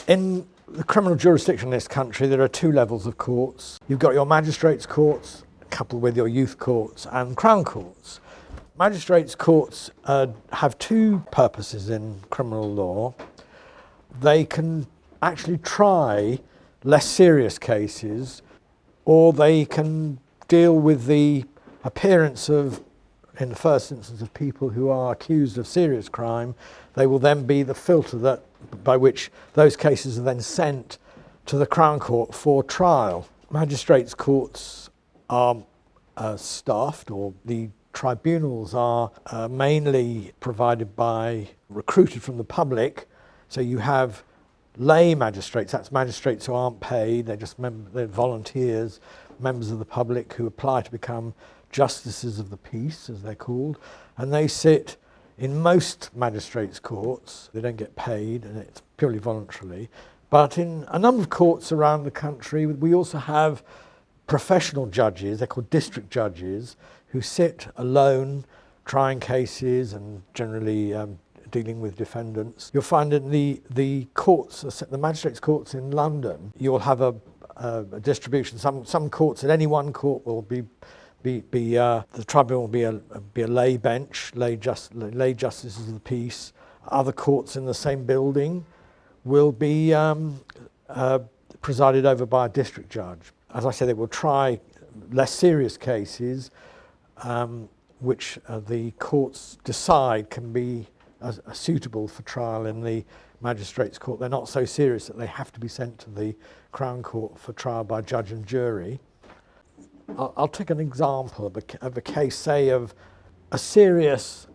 In the criminal jurisdiction in this country, there are two levels of courts. You've got your magistrates' courts, coupled with your youth courts and crown courts. Magistrates' courts have two purposes in criminal law. They can actually try less serious cases, or they can deal with the appearance of, in the first instance, of people who are accused of serious crime. They will then be the filter by which those cases are then sent to the Crown Court for trial. Magistrates' courts are staffed, or the tribunals are mainly provided by, recruited from the public. So you have lay magistrates, that's magistrates who aren't paid, they're volunteers, members of the public who apply to become justices of the peace, as they're called, and they sit in most magistrates' courts. They don't get paid, and it's purely voluntarily. But in a number of courts around the country, we also have professional judges, they're called district judges, who sit alone trying cases and generally dealing with defendants. You'll find in the courts, the magistrates' courts in London, you'll have a distribution. Some courts, at any one court, will be the tribunal will be a lay bench, lay justices of the peace. Other courts in the same building will be presided over by a district judge. As I said, they will try less serious cases, which the courts decide can be suitable for trial in the magistrates' court. They're not so serious that they have to be sent to the Crown Court for trial by judge and jury. I'll take an example of a case, say, of a serious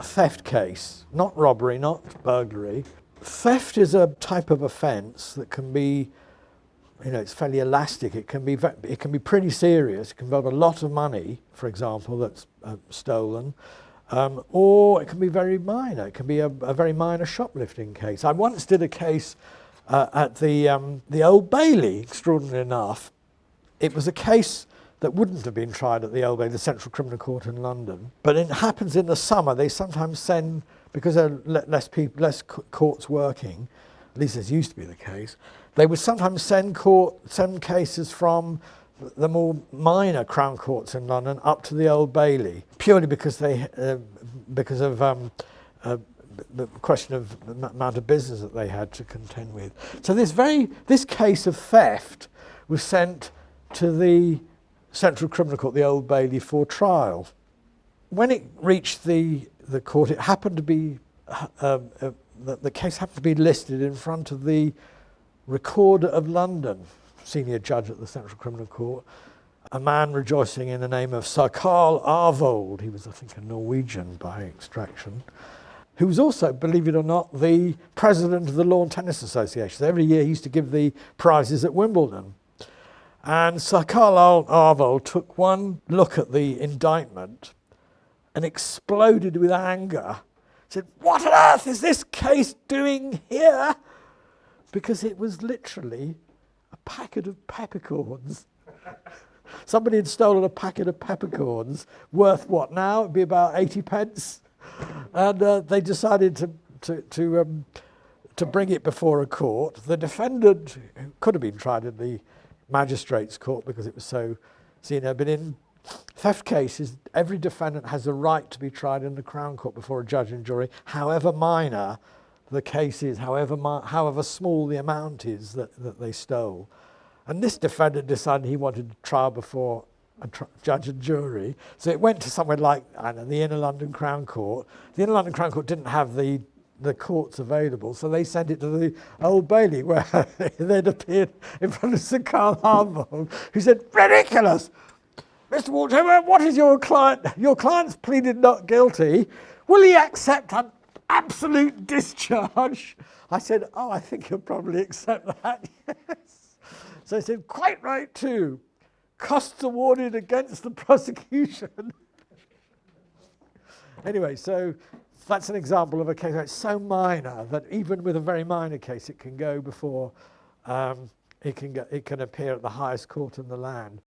theft case, not robbery, not burglary. Theft is a type of offence that can be, it's fairly elastic. It can be pretty serious. It can involve a lot of money, for example, that's stolen, or it can be very minor. It can be a very minor shoplifting case. I once did a case at the Old Bailey, extraordinarily enough. It was a case that wouldn't have been tried at the Old Bailey, the Central Criminal Court in London. But it happens in the summer. They sometimes send, because there are less courts working, at least this used to be the case, they would sometimes send cases from the more minor Crown Courts in London up to the Old Bailey, purely because of the question of the amount of business that they had to contend with. So this case of theft was sent to the Central Criminal Court, the Old Bailey, for trial. When it reached the court, it happened to be the case happened to be listed in front of the Recorder of London, senior judge at the Central Criminal Court, a man rejoicing in the name of Sir Carl Arvold. He was, I think, a Norwegian by extraction, who was also, believe it or not, the president of the Lawn Tennis Association. So every year he used to give the prizes at Wimbledon. And Sir Carl Arvold took one look at the indictment and exploded with anger. Said, "What on earth is this case doing here?" Because it was literally a packet of peppercorns. Somebody had stolen a packet of peppercorns worth what now? It'd be about 80 pence. And they decided to bring it before a court. The defendant, who could have been tried in the magistrates' court because it was so senior, but in theft cases, every defendant has a right to be tried in the Crown Court before a judge and jury, however minor the case is, however small the amount is that they stole. And this defendant decided he wanted to trial before a judge and jury, so it went to somewhere like, I don't know, the Inner London Crown Court. The Inner London Crown Court didn't have the courts available, so they sent it to the Old Bailey, where they'd appeared in front of Sir Carl Arvold, who said, "Ridiculous! Mr. Walter, what is your client? Your client's pleaded not guilty. Will he accept an absolute discharge?" I said, "Oh, I think he'll probably accept that." Yes. So he said, "Quite right too. Costs awarded against the prosecution." Anyway, so that's an example of a case that's so minor that even with a very minor case, it can go before, it can appear at the highest court in the land.